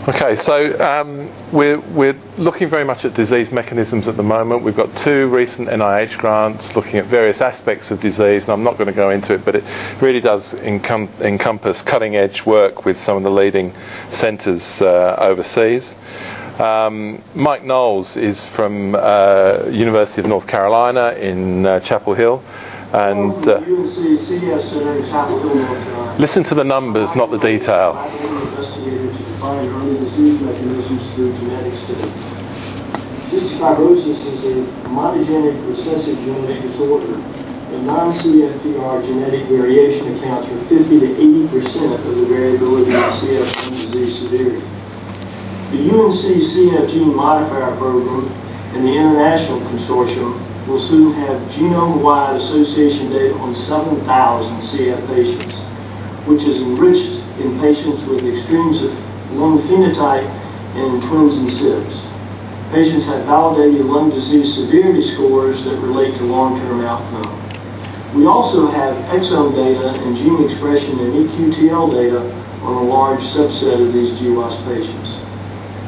Okay, so we're looking very much at disease mechanisms at the moment. We've got 2 recent NIH grants looking at various aspects of disease, and I'm not going to go into it, but it really does encompass cutting-edge work with some of the leading centres overseas. Mike Knowles is from University of North Carolina in Chapel Hill, and listen to the numbers, not the detail. Early disease mechanisms through genetic study. Cystic fibrosis is a monogenic recessive genetic disorder, and non-CFTR genetic variation accounts for 50 to 80% of the variability in CF lung disease severity. The UNC CF Gene Modifier Program and the International Consortium will soon have genome-wide association data on 7,000 CF patients, which is enriched in patients with extremes of lung phenotype and twins and sibs. Patients have validated lung disease severity scores that relate to long-term outcome. We also have exome data and gene expression and EQTL data on a large subset of these GWAS patients.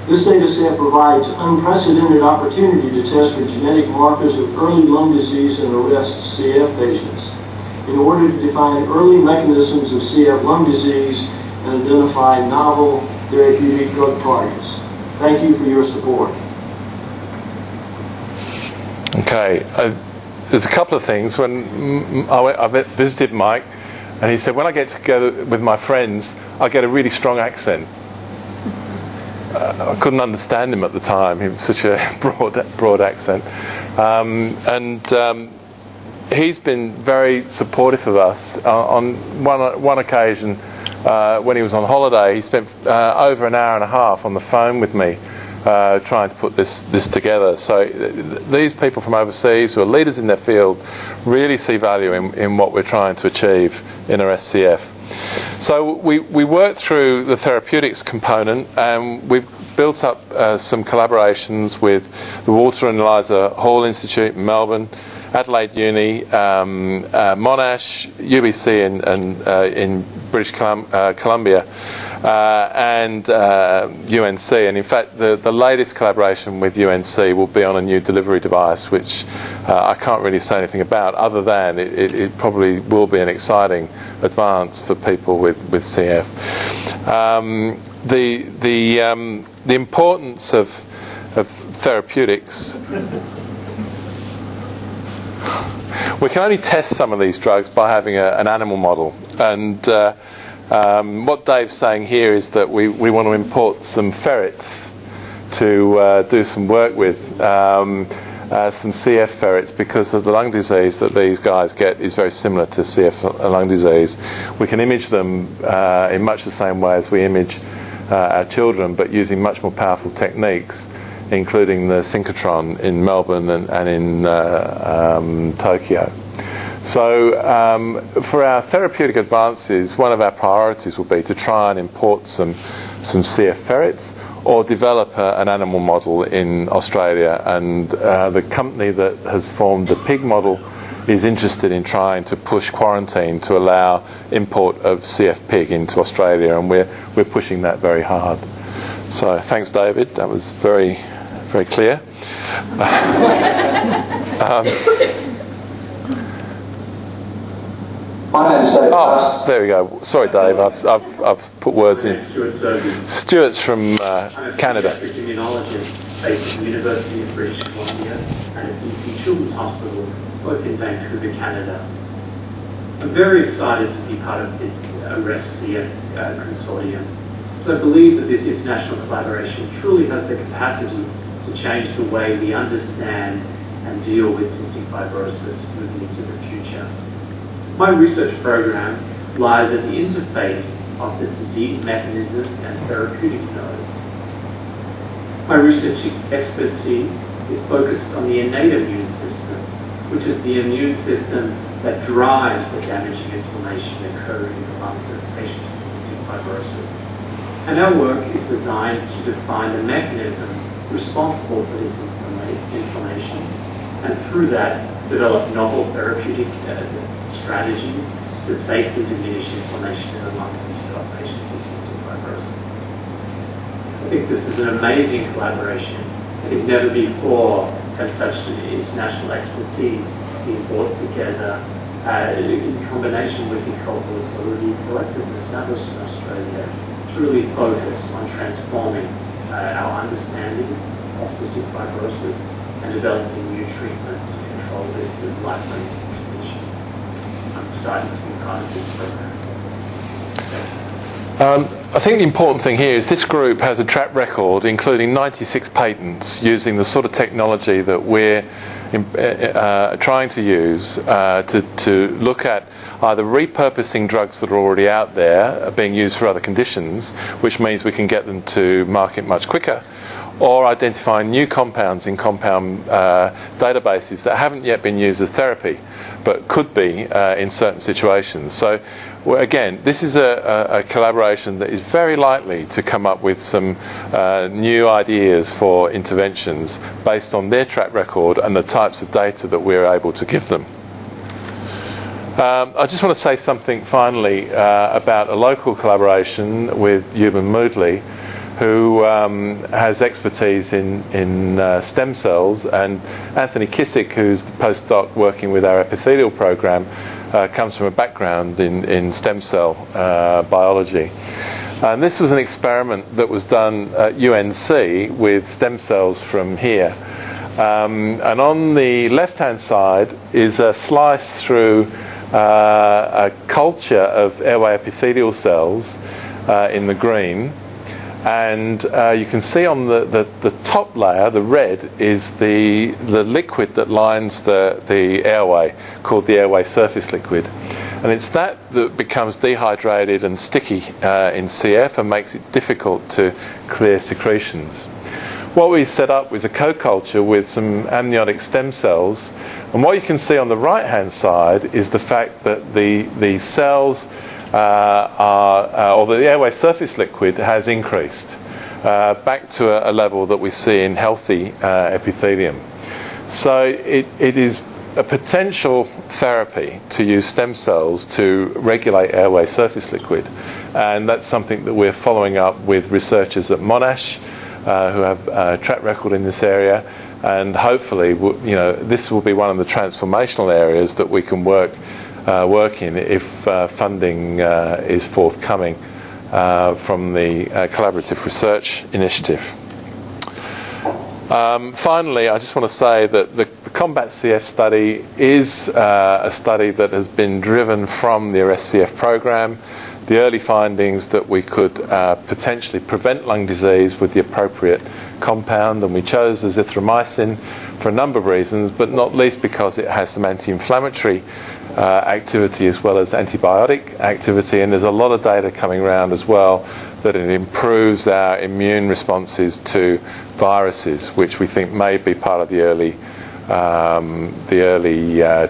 This data set provides unprecedented opportunity to test for genetic markers of early lung disease and arrest CF patients in order to define early mechanisms of CF lung disease and identify novel therapeutic drug targets. Thank you for your support. Okay, there's a couple of things. When I visited Mike, and he said, when I get together with my friends, I get a really strong accent. I couldn't understand him at the time. He was such a broad accent. He's been very supportive of us. On one occasion, when he was on holiday, he spent over an hour and a half on the phone with me trying to put this together. So these people from overseas who are leaders in their field really see value in what we're trying to achieve in our SCF. So we worked through the therapeutics component, and we've built up some collaborations with the Walter and Eliza Hall Institute in Melbourne, Adelaide Uni, Monash, UBC in British Columbia, and UNC. And in fact, the latest collaboration with UNC will be on a new delivery device, which I can't really say anything about, other than it probably will be an exciting advance for people with CF. The importance of therapeutics. We can only test some of these drugs by having an animal model, and what Dave's saying here is that we want to import some ferrets to do some work with, some CF ferrets, because of the lung disease that these guys get is very similar to CF lung disease. We can image them in much the same way as we image our children, but using much more powerful techniques, including the synchrotron in Melbourne and in Tokyo. So for our therapeutic advances, one of our priorities will be to try and import some CF ferrets or develop an animal model in Australia. And the company that has formed the pig model is interested in trying to push quarantine to allow import of CF pig into Australia, and we're pushing that very hard. So thanks, David. That was very clear. There we go. Sorry, Dave. I've put words in. Stuart's from Canada. I'm a pediatric immunologist based at the University of British Columbia and at BC Children's Hospital, both in Vancouver, Canada. I'm very excited to be part of this ARREST CF consortium. So I believe that this international collaboration truly has the capacity to change the way we understand and deal with cystic fibrosis moving into the future. My research program lies at the interface of the disease mechanisms and therapeutic nodes. My research expertise is focused on the innate immune system, which is the immune system that drives the damaging inflammation occurring in the lungs of patients with cystic fibrosis. And our work is designed to define the mechanisms responsible for this inflammation, and through that, develop novel therapeutic strategies to safely diminish inflammation in the lungs of patients with cystic fibrosis. I think this is an amazing collaboration. I think never before has such international expertise been brought together in combination with the cohorts already collected and established in Australia to really focus on transforming our understanding of cystic fibrosis and developing new treatments to control this life-threatening condition. I'm excited to be part of this program. I think the important thing here is this group has a track record including 96 patents using the sort of technology that we're trying to use to look at either repurposing drugs that are already out there being used for other conditions, which means we can get them to market much quicker, or identifying new compounds in compound databases that haven't yet been used as therapy but could be in certain situations. So again, this is a collaboration that is very likely to come up with some new ideas for interventions based on their track record and the types of data that we're able to give them. I just want to say something finally about a local collaboration with Yuban Moodley, who has expertise in stem cells, and Anthony Kissick, who's the postdoc working with our epithelial program, comes from a background in stem cell biology. And this was an experiment that was done at UNC with stem cells from here. And on the left-hand side is a slice through a culture of airway epithelial cells in the green. And you can see on the top layer, the red, is the liquid that lines the airway, called the airway surface liquid. And it's that becomes dehydrated and sticky in CF and makes it difficult to clear secretions. What we set up was a co-culture with some amniotic stem cells. And what you can see on the right-hand side is the fact that the cells or the airway surface liquid has increased back to a level that we see in healthy epithelium. So it is a potential therapy to use stem cells to regulate airway surface liquid, and that's something that we're following up with researchers at Monash who have a track record in this area, and hopefully this will be one of the transformational areas that we can work in if funding is forthcoming from the Collaborative Research Initiative. Finally, I just want to say that the Combat CF study is a study that has been driven from the Arrest CF program. The early findings that we could potentially prevent lung disease with the appropriate compound, and we chose azithromycin for a number of reasons, but not least because it has some anti-inflammatory activity as well as antibiotic activity, and there's a lot of data coming around as well that it improves our immune responses to viruses, which we think may be part of the early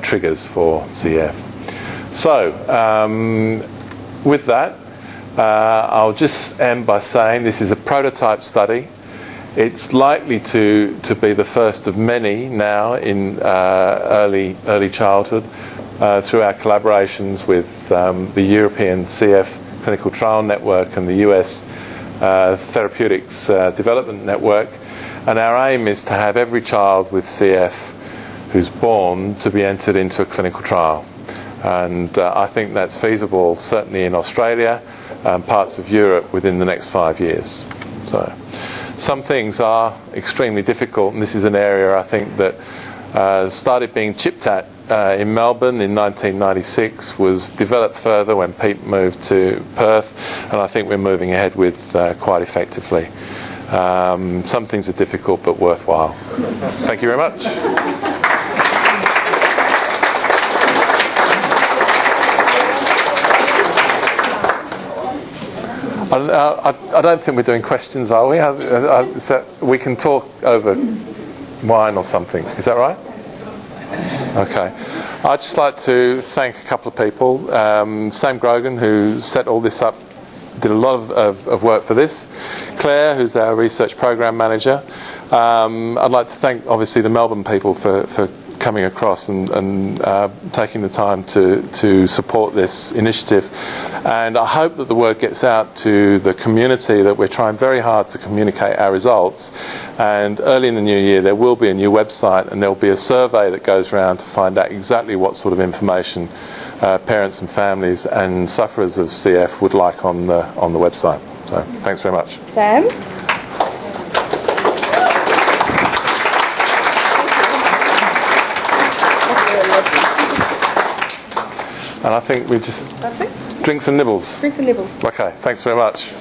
triggers for CF. So with that, I'll just end by saying this is a prototype study. It's likely to be the first of many now in early childhood through our collaborations with the European CF Clinical Trial Network and the US Therapeutics Development Network. And our aim is to have every child with CF who's born to be entered into a clinical trial. And I think that's feasible certainly in Australia and parts of Europe within the next 5 years. So some things are extremely difficult, and this is an area I think that started being chipped at in Melbourne in 1996, was developed further when Pete moved to Perth, and I think we're moving ahead with quite effectively. Some things are difficult but worthwhile. Thank you very much. I don't think we're doing questions, are we? We can talk over wine or something. Is that right? Okay. I'd just like to thank a couple of people. Sam Grogan, who set all this up, did a lot of work for this. Claire, who's our research program manager. I'd like to thank, obviously, the Melbourne people for coming across and taking the time to support this initiative. And I hope that the word gets out to the community that we're trying very hard to communicate our results. And early in the new year there will be a new website, and there will be a survey that goes around to find out exactly what sort of information parents and families and sufferers of CF would like on the website. So thanks very much. Sam? And I think we just That's it. drinks and nibbles. Drinks and nibbles. Okay, thanks very much.